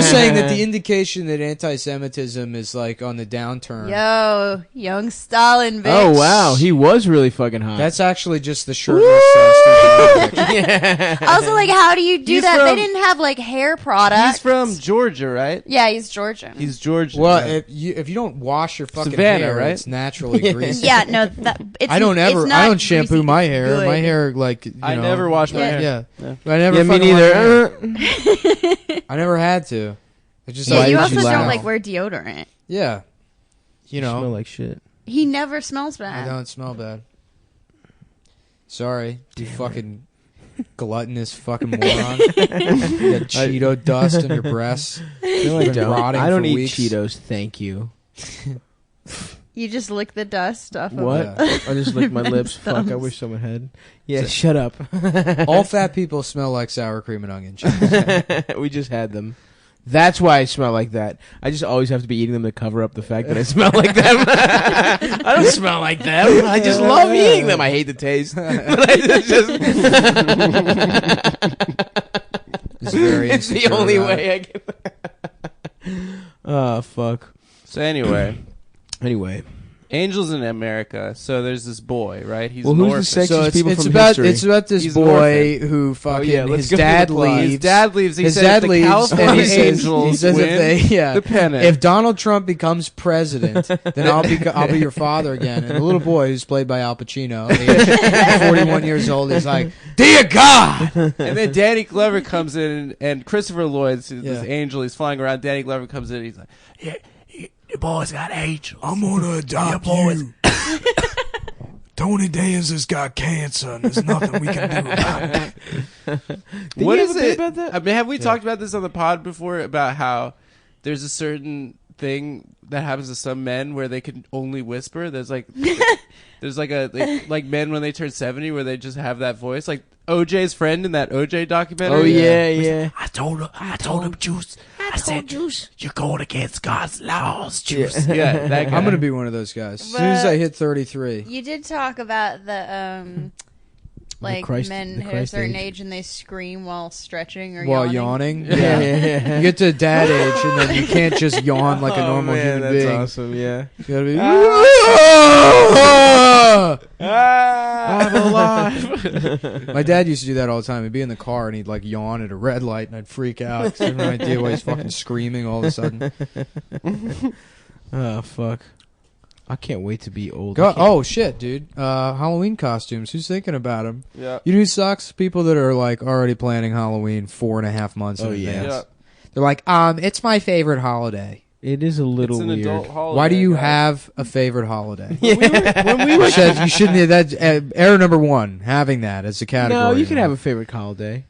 saying problem. that the indication that anti-Semitism is like on the downturn. Yo, young Stalin, bitch. oh wow, he was really fucking hot. That's actually just the shirtless Steve picture. yeah. Also, like, how do you do He's that? from- They didn't have like hair products. He's from Georgia, right? Yeah, he's Georgian. He's Georgian. Well, right? if you don't wash your fucking Savannah, hair, right? it's naturally greasy. yeah, no, it's, I don't it's not I don't shampoo greasy, my it's hair. good. My hair, like, I never wash my hair. Yeah. Yeah. I never. Yeah, me fucking wash my hair. neither. I never had to. It just Yeah, Why you did also you don't laugh? like wear deodorant. yeah. You know, smell like shit. He never smells I bad. don't smell bad. Sorry, you fucking gluttonous fucking moron. You got Cheeto dust on your breasts. No, I Been don't. rotting I don't for eat weeks. Cheetos. Thank you. You just lick the dust off of What? it. Yeah. I just licked my lips. Fuck. I Thumbs. wish someone had. Yeah. Shut up. All fat people smell like sour cream and onion chips. We just had them. That's why I smell like that. I just always have to be eating them to cover up the fact that I smell like them. I don't smell like them. I just love eating them. I hate the taste. But I just It's very it's the insecure only about way I can. Oh, fuck. So anyway, Anyway. Angels in America. So there's this boy, right? He's Well, an who's the orphan. sex- So Sexiest people it's from about history. it's about this He's an boy who fucking yeah, let's his go through dad the plot. leaves. His dad leaves. He His says dad the leaves, California and he says, Angels if win they, the pennant. if Donald Trump becomes president, then I'll be your father again. And the little boy, who's played by Al Pacino, age 41 years old, is like, "Dear God!" And then Danny Glover comes in, and Christopher Lloyd's this Yeah. angel. He's flying around. Danny Glover comes in. He's like, "Yeah, your boy's got angels. I'm gonna adopt you. Tony Danza has got cancer, and there's nothing we can do about it. What you is have a bit it? about that? I mean, have we talked about this on the pod before about how there's a certain thing that happens to some men where they can only whisper? There's like like men when they turn 70 where they just have that voice, like OJ's friend in that OJ documentary. Oh, yeah. I told him, Juice. I said, Juice, you're going against God's laws, Juice. Yeah, that guy. I'm gonna be one of those guys. As soon as I hit 33. You did talk about the like Christ- men the who are a Christ certain age. age and they scream while stretching or While yawning. yawning, Yeah. You get to dad age, and then you can't just yawn like a Oh, normal man, human that's being. awesome, yeah. You gotta be. I'm alive. My dad used to do that all the time. He'd be in the car and he'd like yawn at a red light, and I'd freak out 'cause I have no idea why he's fucking screaming all of a sudden. Oh, fuck. I can't wait to be old. Oh shit, dude! Halloween costumes. Who's thinking about them? Yeah. You know who sucks? People that are like already planning Halloween 4.5 months in Oh, yeah. advance. Yeah. They're like, it's my favorite holiday. It is a little It's an weird. adult holiday. Why do you guys. have a favorite holiday? When we were You shouldn't. That's error number one. Having that as a category. No, you can have a favorite holiday.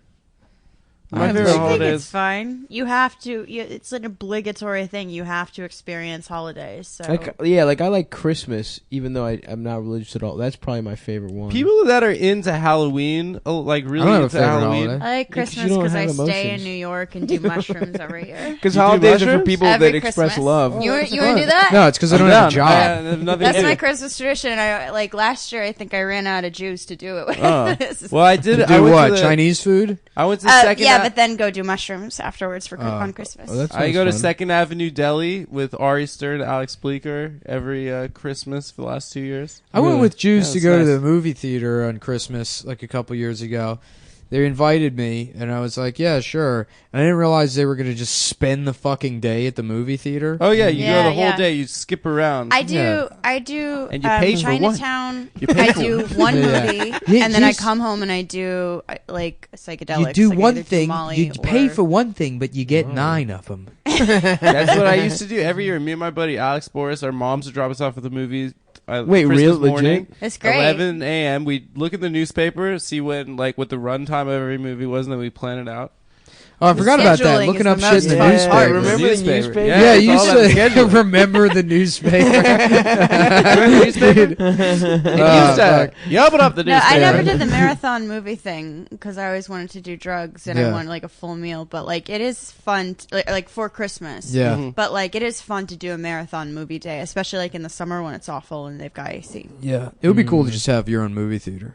My I favorite think holiday it's is fine. You have to. It's an obligatory thing. You have to experience holidays. So Like I like Christmas, even though I'm not religious at all. That's probably my favorite one. people that are into Halloween, like I really don't have a into favorite Halloween. holiday. I like Because you Christmas don't because I have stay in emotions. New York and do mushrooms every year. Because You do holidays are for mushrooms? people Every that express Christmas. love. You want to do that? No, it's because I don't have a job. I have nothing That's to do. my Christmas tradition. I like last year. I think I ran out of juice to do it with. Oh. Well, I did. To I do went what? To the, Chinese food? I went to Second. yeah, Ave- but then go do mushrooms afterwards for on Christmas. Oh, that's I go to fun. Second Avenue Deli with Ari Stern and Alex Bleeker every Christmas for the last 2 years. I went Really? with Jews Yeah, to it's go to nice. the movie theater on Christmas like a couple years ago. They invited me, and I was like, yeah, sure. And I didn't realize they were going to just spend the fucking day at the movie theater. Oh yeah, you Yeah, go the whole yeah. day. You skip around. I do. Yeah. I do. And you pay for one. Chinatown. You pay I for do one. one Yeah. movie, Yeah, and then I just- come home and I do like psychedelics. You do Like, I one either do thing, Molly you pay or- for one thing, but you get 9 of them. That's what I used to do every year. Me and my buddy Alex Boris, our moms would drop us off at the movies. Wait, Christmas real- morning, legit? It's great. 11 a.m. We'd look at the newspaper, see what the runtime of every movie was, and then we plan it out. Oh, I forgot about that. Scheduling Looking is up the shit in the most fun newspaper. part. Remember the newspaper? Yeah, it's you all about used to scheduling. remember the newspaper. It used to open up the No, newspaper. I never did the marathon movie thing because I always wanted to do drugs and Yeah. I wanted like a full meal. But like, it is fun, like for Christmas. Yeah. Mhm. But like, it is fun to do a marathon movie day, especially like in the summer when it's awful and they've got AC. Yeah. It would be cool to just have your own movie theater.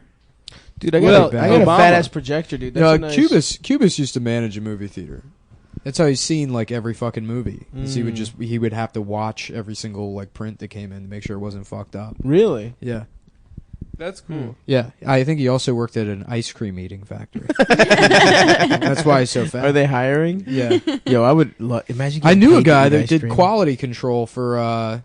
Dude, I got, Well, I got a Obama. fat ass projector, dude. That's a nice... Cubis used to manage a movie theater. That's how he's seen like every fucking movie. Is he would have to watch every single like print that came in to make sure it wasn't fucked up. Really? Yeah. That's cool. Yeah. I think he also worked at an ice cream eating factory. That's why he's so fat. Are they hiring? Yeah. Yo, I would imagine. I getting knew a paid to guy eat that ice did cream. quality control for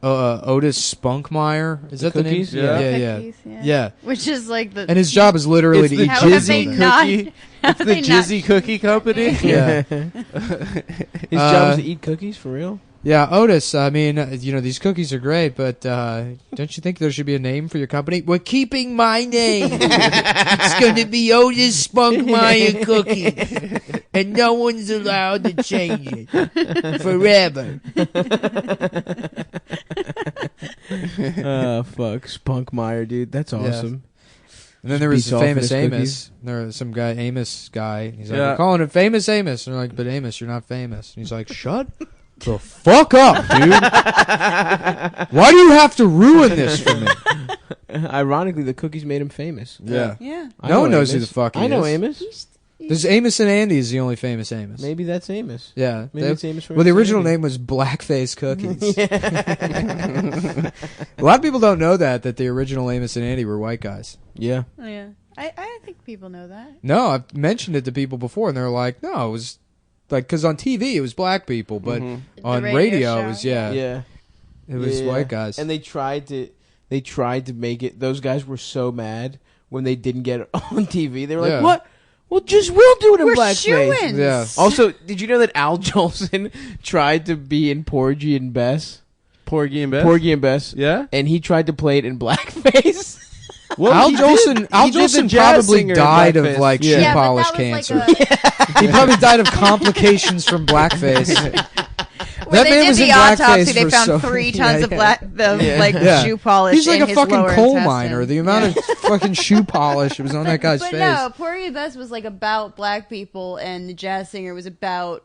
Otis Spunkmeyer. Is The that the name? cookies? Yeah. Yeah. Cookies, Yeah. Which is like the. And his job is literally It's to the eat How have jizz they all day. not- cookie. how It's have the they not- Jizzy Cookie Company. Yeah. His job is to eat cookies for real. Yeah, Otis, I mean, these cookies are great, but don't you think there should be a name for your company? We're keeping my name. It's going to be Otis Spunkmeyer Cookies. And no one's allowed to change it. Forever. Fuck, Spunkmeyer, dude. That's awesome. And then there was Beats the off famous his Amos. cookies. There was some guy, Amos guy. And he's like, Yeah. we're calling him Famous Amos. And they're like, but Amos, you're not famous. And he's like, shut the fuck up, dude. Why do you have to ruin this for me? Ironically, the cookies made him famous. Yeah. Yeah. I No know one knows who Amos. the fuck he I know is. Amos. There's Amos and Andy is the only famous Amos. Maybe that's Amos. Yeah. Maybe it's Amos from Well, the Amos and original Andy. name was Blackface Cookies. A lot of people don't know that the original Amos and Andy were white guys. Yeah. Oh, yeah. I think people know that. No, I've mentioned it to people before, and they're like, no, it was like, because on TV it was black people, but Mhm. on radio radio show, it was, Yeah. it was Yeah. white guys. And they tried to make it. Those guys were so mad when they didn't get it on TV. They were like, Yeah. "What? Well, we'll do it in We're blackface." shoo-ins. Yeah. Also, did you know that Al Jolson tried to be in Porgy and Bess? Porgy and Bess. Porgy and Bess. Yeah. And he tried to play it in blackface. Well, Al he Jolson, did- Al he did the Jolson jazz probably singer in died of blackface. like Yeah. shoe Yeah, but polish that was cancer. like He probably died of complications from blackface. when That they man did was the in autopsy, blackface they for found so- 3 tons of Yeah. like Yeah. shoe polish. He's like in a his fucking lower coal intestine. miner. The amount of fucking shoe polish that was on that guy's But face. no, Porgy and Bess was like about black people, and the jazz singer was about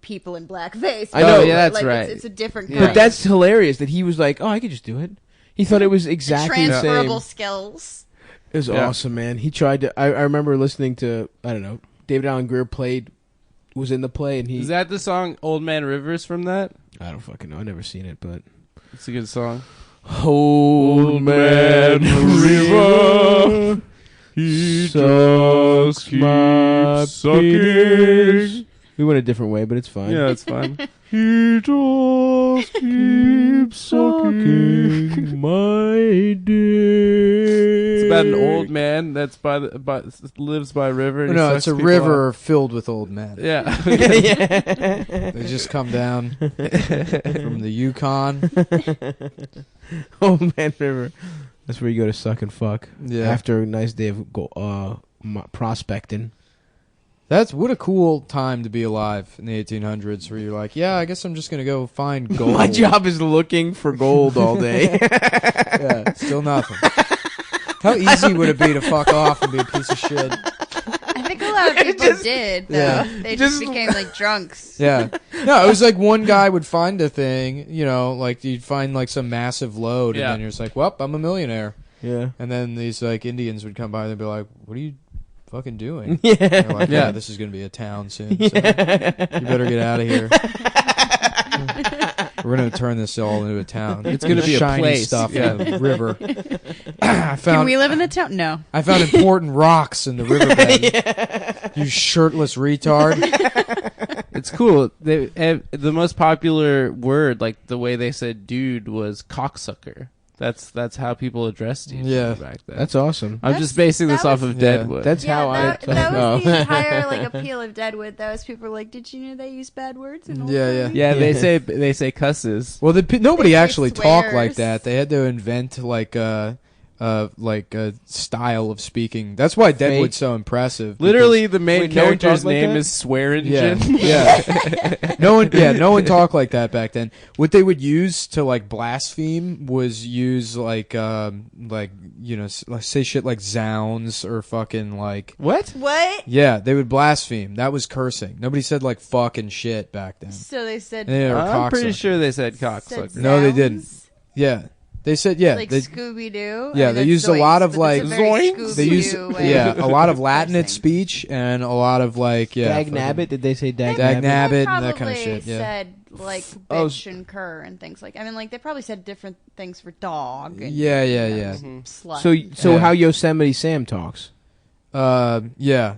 people in blackface. I know, yeah, that's like, right. It's a different. Yeah. But kind. that's hilarious that he was like, "Oh, I could just do it." He thought it was exactly the same. transferable skills. It was Yeah. awesome, man. He tried to. I remember listening to, I don't know, David Allen Greer was in the play, and he. Is that the song "Old Man Rivers" from that? I don't fucking know. I've never seen it, but. It's a good song. Old Man River, he sucks my sucking. We went a different way, but it's fine. Yeah, it's fine. He just keeps sucking my dick. It's about an old man that's lives by a river. And he No, sucks it's a people river filled with old men. up. Yeah. They just come down from the Yukon. Old Man River. That's where you go to suck and fuck. Yeah. After a nice day of prospecting. That's what a cool time to be alive in the 1800s, where you're like, yeah, I guess I'm just gonna go find gold. My job is looking for gold all day. Yeah, still nothing. How easy would it be to fuck off and be a piece of shit? I think a lot of people did. Though. Yeah. They just became like drunks. Yeah. No, it was like one guy would find a thing, like you'd find like some massive load, Yeah. and then you're just like, well, I'm a millionaire. Yeah. And then these like Indians would come by and they'd be like, what are you fucking doing? Yeah. They're like, yeah, Yeah. this is going to be a town soon. So you better get out of here. We're going to turn this all into a town. It's gonna be a shiny place. stuff Yeah. in the river. I Can found we live in the town? No. I found important rocks in the riverbed. You shirtless retard. It's cool. The most popular word, like the way they said "dude," was cocksucker. That's how people addressed each Yeah. other back then. That's awesome. I'm just basing this that off was- of Yeah. Deadwood. That's how that was I. the entire like appeal of Deadwood. That was people were like, did you know they use bad words? In old Yeah, yeah. movies?" yeah, they say cusses. Well, nobody They say actually talked like swears. that. They had to invent like style of speaking. That's why Deadwood's so impressive. Literally, the main Wait, no one character's talks like name that? is Swearingen. Yeah. No one talked like that back then. What they would use to like blaspheme was use like say shit like zounds or fucking like What? What? yeah, they would blaspheme. That was cursing. Nobody said like fuck and shit back then. So they said. They were I'm pretty cocksucker. sure they said said cocksucker. No, they didn't. sounds? Yeah, they said yeah. Like they, Scooby Doo. Yeah, they used a lot of, like, zoinks. they used a lot of Latinate cursing. speech and a lot of like Dag nabbit? Did they say dag Dag nabbit? nabbit They and that kind probably of shit. Yeah. said like Oh, bitch and cur and things like. I mean, like they probably said different things for dog. And, Yeah. Slut. So Yeah. how Yosemite Sam talks? Yeah,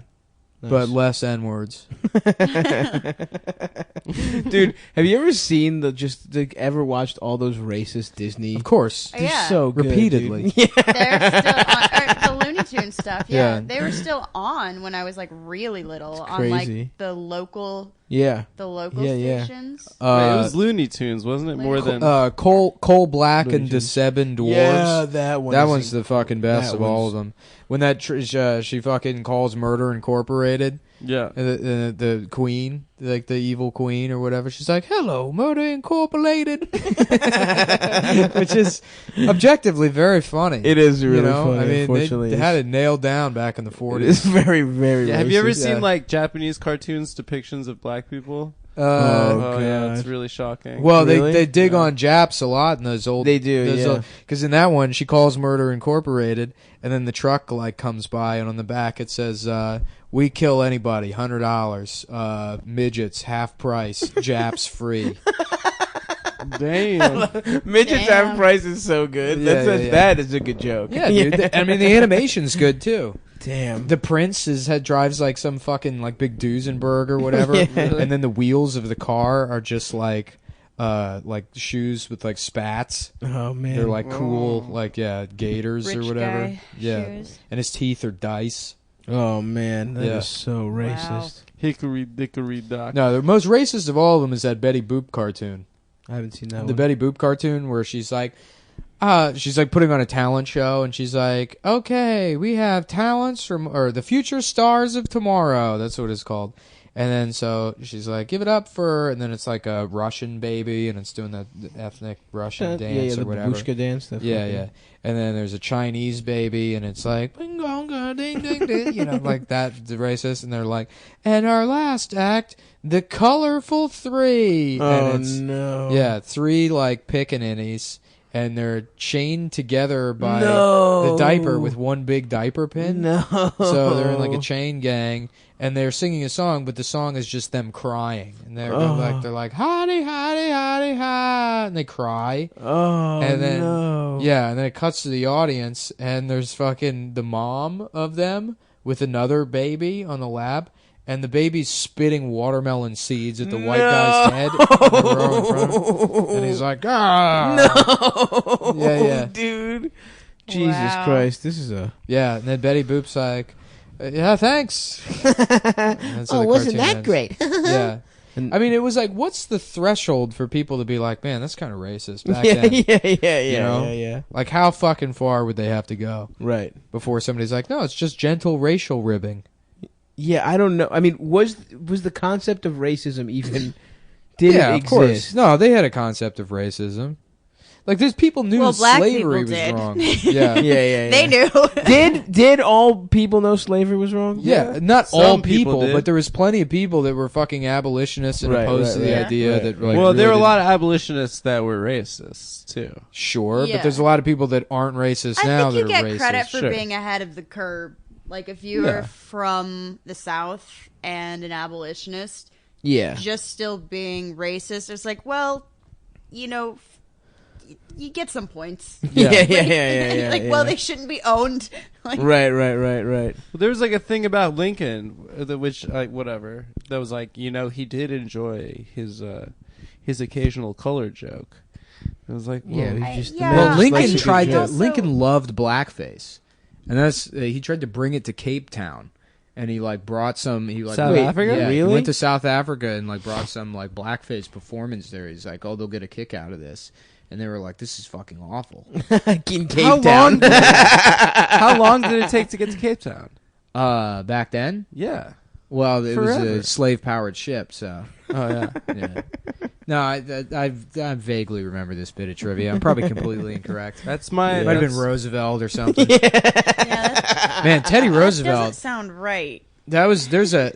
Nice. but less N words. Dude, have you ever seen ever watched all those racist Disney? Of course. Oh, yeah. So good, Repeatedly. dude. Yeah. They're still on, the Looney Tunes stuff. Yeah. Yeah. They were still on when I was like really little It's on crazy. like the local Yeah. Yeah. stations. Wait, it was Looney Tunes, wasn't it? More than Coal Black Looney and Tunes. DeSeven Dwarves. Yeah, that one. That is one's the fucking best that of all one's- of them. When that she fucking calls Murder Incorporated, yeah. the queen, like the evil queen or whatever, she's like, "Hello, Murder Incorporated," which is objectively very funny. It is really you know? funny. I mean, Unfortunately, they had it nailed down back in the It 40s. is very, very. Yeah, have you ever racist. seen Yeah. like Japanese cartoons depictions of black people? Oh, yeah, God. it's really shocking. Well, Really? they dig Yeah. on Japs a lot in those old. They do, yeah. Because in that one, she calls Murder Incorporated, and then the truck like comes by, and on the back it says, "We kill anybody, $100. Midgets half price, Japs free." Damn. Midgets Damn. Half Price is so good. Yeah, yeah. That is a good joke. Yeah, dude. I mean, the animation's good too. Damn. The Prince drives like some fucking like big Duesenberg or whatever, Yeah. and then the wheels of the car are just like shoes with like spats. Oh man. They're like cool, like gators Rich or whatever. guy Yeah, shoes. and his teeth are dice. Oh man, that is Yeah. so racist. Hickory dickory dock. No, the most racist of all of them is that Betty Boop cartoon. I haven't seen that The one. Betty Boop cartoon where she's like putting on a talent show, and she's like, "Okay, we have talents or the future stars of tomorrow." That's what it's called. And then so she's like, "Give it up for," and then it's like a Russian baby, and it's doing that ethnic Russian dance the or whatever. babushka dance. That Yeah, fucking- yeah. And then there's a Chinese baby, and it's like, "Bing gonga, ding ding ding," you know, like that, the racist. And they're like, "And our last act, the colorful three." Oh and it's, no. yeah, three like pickaninnies, and they're chained together by No. the diaper with one big diaper pin. No. So they're in like a chain gang, and they're singing a song, but the song is just them crying, and they're like hotty hotty hotty ha, and they cry. Oh And then- no. Yeah, and then it cuts to the audience, and there's fucking the mom of them with another baby on the lap, and the baby's spitting watermelon seeds at the white guy's head in the row in front of him. And he's like, "Ah!" No. Yeah, yeah. Dude. Jesus Wow. Christ. This is a. Yeah, and then Betty Boop's like, "Yeah, thanks." That's how the cartoon ends. great? Yeah. And- I mean, it was like, what's the threshold for people to be like, "Man, that's kind of racist back yeah, then"? yeah, know? yeah. Like, how fucking far would they have to go Right. before somebody's like, "No, it's just gentle racial ribbing"? Yeah, I don't know. I mean, was the concept of racism even did Yeah, it of exist? course. No, they had a concept of racism. Like, there's people knew Well, black slavery people was did. wrong. Yeah. Yeah. They knew. Did all people know slavery was wrong? Yeah, not Some all people people, did. but there was plenty of people that were fucking abolitionists and Right, opposed right, to the right. idea Right. that, like, well, there were really a lot of abolitionists that were racist too. Sure, Yeah. but there's a lot of people that aren't racist I now think you that are get racist. credit for Sure. being ahead of the curve. Like if you Yeah. were from the South and an abolitionist, Yeah. just still being racist, it's like, well, you know, you get some points. Yeah. Yeah. Like, well, they shouldn't be owned. Like, Right. Well, there was like a thing about Lincoln, which like whatever that was like he did enjoy his occasional color joke. It was like Yeah, well, he's just yeah. Well, But Lincoln he tried to. also- Lincoln loved blackface, and that's he tried to bring it to Cape Town, and he like brought some. He like South Africa? Yeah, Really? he went to South Africa and like brought some like blackface performance there. He's like, oh, they'll get a kick out of this, and they were like, this is fucking awful. In Cape How Town. long? How long did it take to get to Cape Town? Back then, Yeah. well, it was Forever. a slave-powered ship, so. Oh yeah. Yeah. No, I vaguely remember this bit of trivia. I'm probably completely incorrect. That's my. It might have been that's- Roosevelt or something. Yeah, that's, Man, Teddy that Roosevelt. doesn't sound right. There's a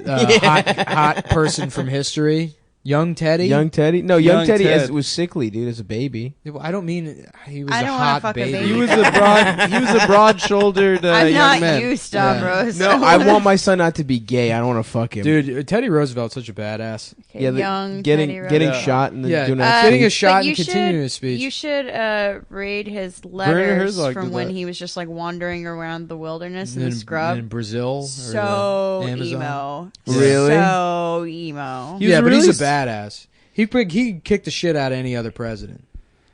hot person from history. Young Teddy. Young Teddy? No, Young Young Teddy Ted. was sickly, dude, as a baby. I don't mean he was I a don't wanna hot fuck a baby. baby. He was a broad. He was a broad-shouldered I'm young not man. you, Stavros. No, I want my son not to be gay. I don't want to fuck him. Dude, Teddy Roosevelt's such a badass. Okay, yeah, the- young getting Teddy getting Roosevelt. shot and then Yeah, doing that getting a speech. shot But and continuing his speech. You should read his letters Herzog from did when that. he was just like wandering around the wilderness in the scrub. in Brazil. or So the Amazon. emo. Really? So emo. He was Yeah, but really he's a badass. He kicked the shit out of any other president.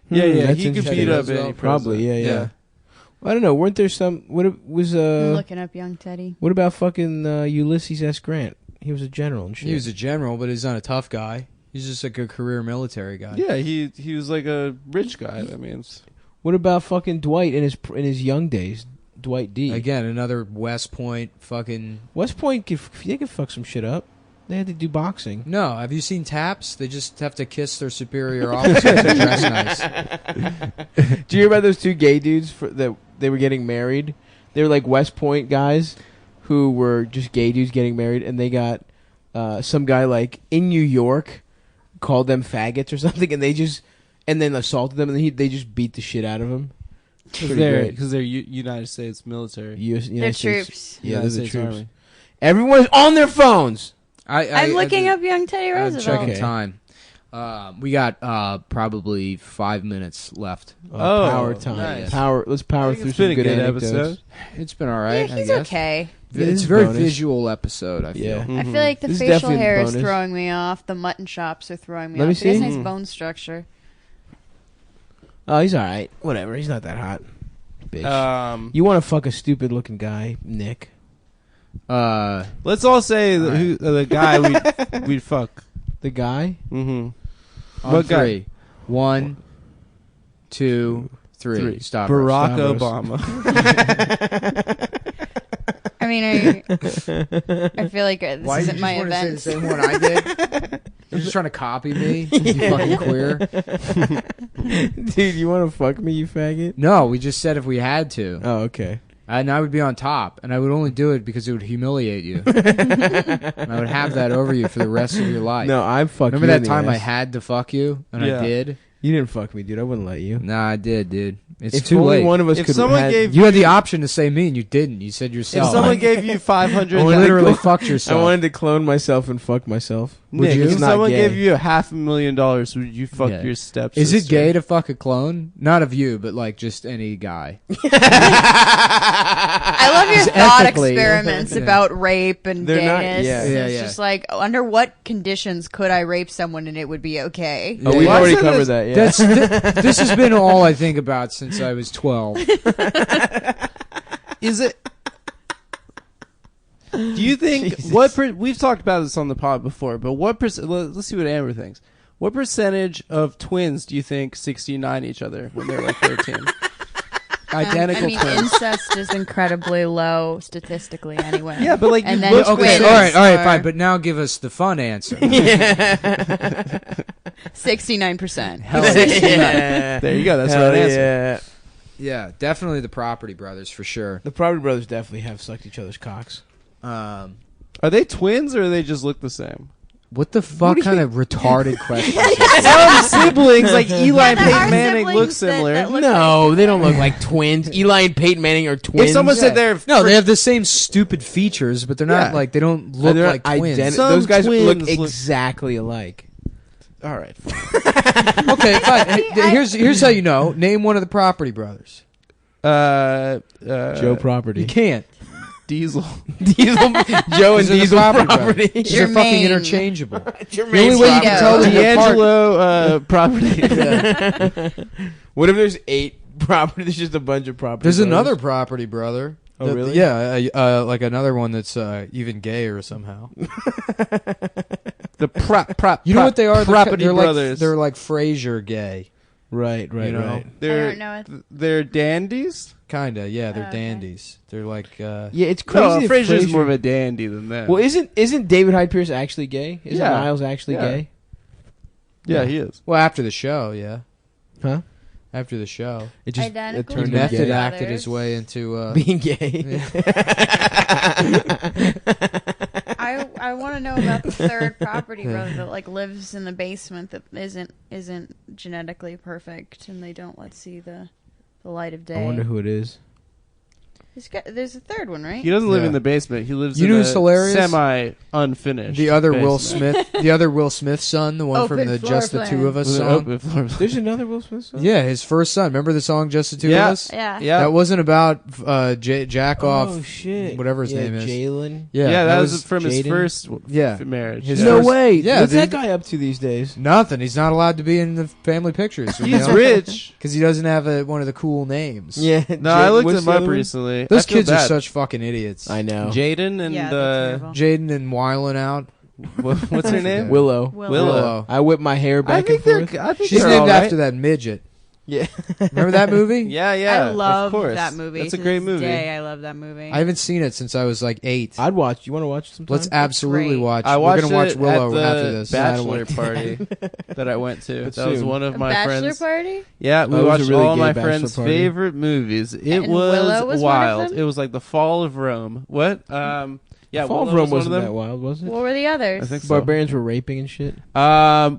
Yeah, yeah. That's He could interesting. beat up Roosevelt, any Probably, president. yeah. I don't know. Weren't there some? Was I'm looking up young Teddy. What about fucking Ulysses S. Grant? He was a general and shit. He was a general, but he's not a tough guy. He's just like a career military guy. Yeah, he was like a rich guy. That means. What about fucking Dwight in his young days? Dwight D. Again, another West Point fucking. West Point, they could fuck some shit up. They had to do boxing. No, have you seen Taps? They just have to kiss their superior officers and dress nice. Do you hear about those two gay dudes that they were getting married? They were like West Point guys who were just gay dudes getting married, and they got some guy like in New York called them faggots or something, and then assaulted them, and they just beat the shit out of them. Because they're United States military. United They're States- troops. Yeah, United they're the States troops. Army. Everyone is on their phones. I'm looking up young Teddy I'm Roosevelt. checking Okay. time. We got probably 5 minutes left. Oh, Power time. nice. Let's power I think through it's some been a good good anecdotes. episode. It's been all Yeah, right. he's I guess. okay. It It's is a very bonus. visual episode. I feel. Yeah. I feel like the This is facial definitely a hair is bonus. throwing me off. The mutton chops are throwing me Let me off. He has see. nice Mm. bone structure. Oh, he's all right. Whatever. He's not that hot. Bitch. You want to fuck a stupid looking guy, Nick? Let's all say the guy we'd fuck. The guy? Mm-hmm. On What guy? 3. 1, 2, 3. Stop. Barack Stavros. Obama. I mean, I feel like this Why isn't did you my just want to say the event. same one I did? You're just trying to copy me, you fucking queer. Dude, you want to fuck me, you faggot? No, we just said if we had to, Oh, okay. and I would be on top, and I would only do it because it would humiliate you, and I would have that over you for the rest of your life. No, I'm fucking. Remember that time I had to fuck you, and Yeah. I did? You didn't fuck me, dude. I wouldn't let you. Nah, I did, dude. It's If too only late. one of us If could. someone had- gave You had the option to say me, and you didn't. You said If yourself. someone gave you I $500, You wanted to literally go- fucked I yourself. wanted to clone myself and fuck myself. Nick, you? if It's not someone gay. gave you $500,000, would you fuck Yeah. your stepsister? Is it gay to fuck a clone? Not of you, but like just any guy. I love your Just thought ethically. experiments Yeah. about rape and They're not- gayness. yeah. Yeah, It's yeah. just like, under what conditions could I rape someone and it would be okay? Oh, we've Yeah. already Why is covered it- that. Yeah. This has been all I think about since I was 12. Is it? Do you think Jesus. we've talked about this on the pod before, but let's see what Amber thinks. What percentage of twins do you think 69 each other when they're like 13? Identical I mean, twins. incest is incredibly low statistically anyway. Yeah, but like And you then look Okay, twins all right, are fine. But now give us the fun answer. 69%. Hell yeah. Yeah. There you go. That's the Hell right answer. yeah. Yeah, definitely the Property Brothers for sure. The Property Brothers definitely have sucked each other's cocks. Are they twins or do they just look the same? What the fuck do you kind of retarded question? Some siblings like Eli and there are Peyton Manning look siblings that similar. look No, they don't look like twins. Eli and Peyton Manning are twins. If someone said they're No, they have the same stupid features, but they're not Yeah. like they don't look They're like twins. Some those guys look twins look- exactly alike. all right. Okay, fine. Hey, here's how you know. Name one of the Property Brothers. Joe Property. You can't. Diesel. Diesel, Joe and These are the Diesel Property Property. These are fucking Jermaine. interchangeable. Jermaine The only way you can Property. tell them apart. D'Angelo property. What if there's 8 properties? There's just a bunch of properties. There's another Property Brother. Oh, really? Yeah, like another one that's even gayer somehow. The prop. You know what they are? Property They're brothers. they're like Frasier gay. Right, You know? right. I don't know it. They're dandies. Kinda, yeah. They're Okay. dandies. They're like. Yeah, it's No, crazy. that Frasier's Frasier- more of a dandy than them. Well, isn't David Hyde Pierce actually gay? Isn't Yeah. Niles actually Yeah. gay? yeah, he is. Well, after the show, yeah. Huh? After the show, It just Identical it he turned Turn him method gay. acted his way into. Being gay. I want to know about the third property brother that like lives in the basement that isn't genetically perfect and they don't let see the light of day. I wonder who it is. There's a third one, right? He doesn't live Yeah. in the basement. He lives You in know a who's hilarious? semi-unfinished The other Will basement. Smith, the other Will Smith son, the one from Open the floor Just the plan. Two of Us With an song. open floor plan. There's another Will Smith song? Yeah, his first son. Remember the song Just the Two Yeah. of Us? Yeah. Yeah. That wasn't about jack off. Oh, shit. whatever his name is. Jalen. Yeah, that was from his Jaden. first Yeah. marriage. His yeah. No first- way. Yeah, What's dude. that guy up to these days? Nothing. He's not allowed to be in the family pictures. He's rich. because he doesn't have one of the cool names. Yeah. No, I looked him up recently. those I feel kids are bad. such fucking idiots. I know. Jaden and Yeah, they're terrible. Jaden and Wiling out. what's her name? Willow. Willow. I whip my hair I back think and forth. I think She's they're named all right. after that midget. Yeah. Remember that movie? Yeah, yeah. I love of course. that movie. That's a To great this movie. Day, I love that movie. I haven't seen it since I was like 8. I'd watch. You want to watch sometime? Let's absolutely great. watch. I We're watched gonna watch it Willow at the after this. bachelor party that I went to. But That was soon. one of a my bachelor friends. party? Yeah, we Oh, it was a watched really all gay my bachelor friends' party. favorite movies. It And Willow was one of wild. them? It was like the fall of Rome. What? Yeah, Fall Willow of Rome was wasn't one of that them. wild, was it? What were the others? I think so. Barbarians were raping and shit.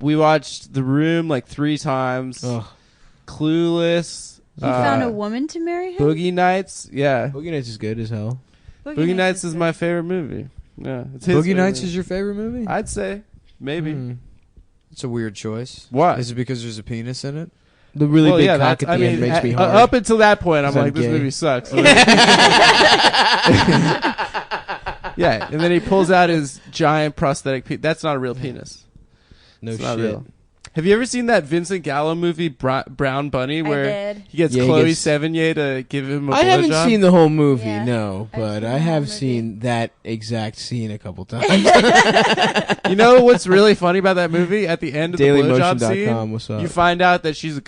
We watched The Room like 3 times. Ugh. Clueless. He found a woman to marry him? Boogie Nights. Yeah, Boogie Nights is good as hell. Boogie Nights is my favorite movie. Yeah, it's his Boogie favorite Nights movie. is your favorite movie? I'd say maybe. Hmm. It's a weird choice. Why? Is it because there's a penis in it? The really Well, big yeah, cock that's- at the end makes me hard. Up until that point, I'm 'Cause I'm like, this gay. movie sucks. Yeah, and then he pulls out his giant prosthetic penis. That's not a real penis. No It's shit. not real. Have you ever seen that Vincent Gallo movie, Brown Bunny, where did. he gets Yeah, he Chloe gets- Sevigny to give him a I haven't blowjob? seen the whole movie, Yeah, no, I've but seen I the have whole movie. seen that exact scene a couple times. You know what's really funny about that movie? At the end of the blowjob DailyMotion.com, scene, what's up? you find out that she's a